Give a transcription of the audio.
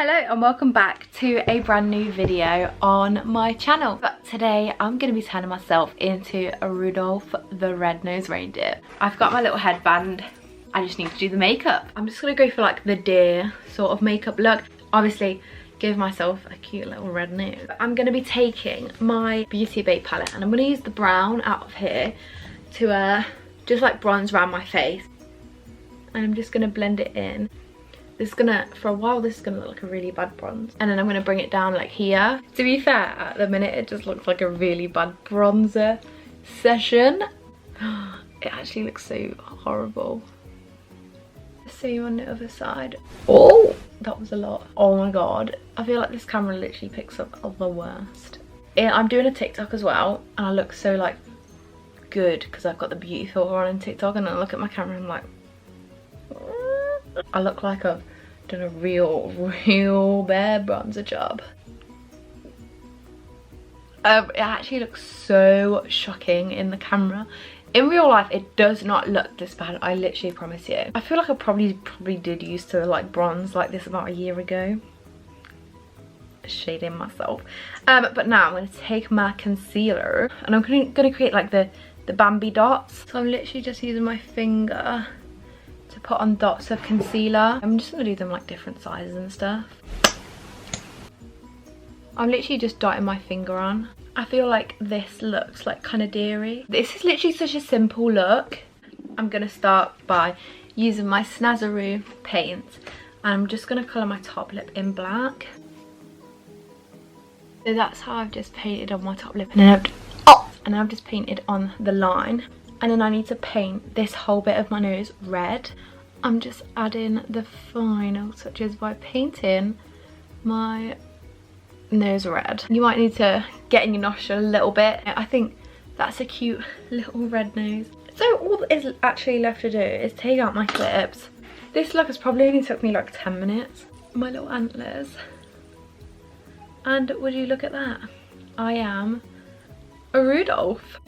Hello and welcome back to a brand new video on my channel. But today I'm going to be turning myself into a Rudolph the red-nosed reindeer. I've got my little headband. I just need to do the makeup. I'm just going to go for like the deer sort of makeup look. Obviously give myself a cute little red nose. I'm going to be taking my Beauty Bay palette and I'm going to use the brown out of here to just like bronze around my face. And I'm just going to blend it in. This is gonna, for a while, this is gonna look like a really bad bronze. And then I'm gonna bring it down like here. To be fair, at the minute, it just looks like a really bad bronzer session. It actually looks so horrible. Same on the other side. Oh, that was a lot. Oh my God. I feel like this camera literally picks up the worst. I'm doing a TikTok as well, and I look so like good because I've got the beauty filter on TikTok, and I look at my camera and I'm like, I look like I've done a real bare bronzer job. It actually looks so shocking in the camera. In real life, it does not look this bad, I literally promise you. I feel like I probably did used to like bronze like this about a year ago. Shading myself. But now I'm going to take my concealer and I'm going to create like the Bambi dots. So I'm literally just using my finger to put on dots of concealer. I'm just gonna do them like different sizes and stuff. I'm literally just dotting my finger on. I feel like this looks like kind of deery. This is literally such a simple look. I'm gonna start by using my Snazzaroo paint and I'm just gonna colour my top lip in black. So that's how I've just painted on my top lip, and then I've just painted on the line. And then I need to paint this whole bit of my nose red. I'm just adding the final touches by painting my nose red. You might need to get in your nostril a little bit. I think that's a cute little red nose. So all that is actually left to do is take out my clips. This look has probably only took me like 10 minutes. My little antlers. And would you look at that? I am a Rudolph.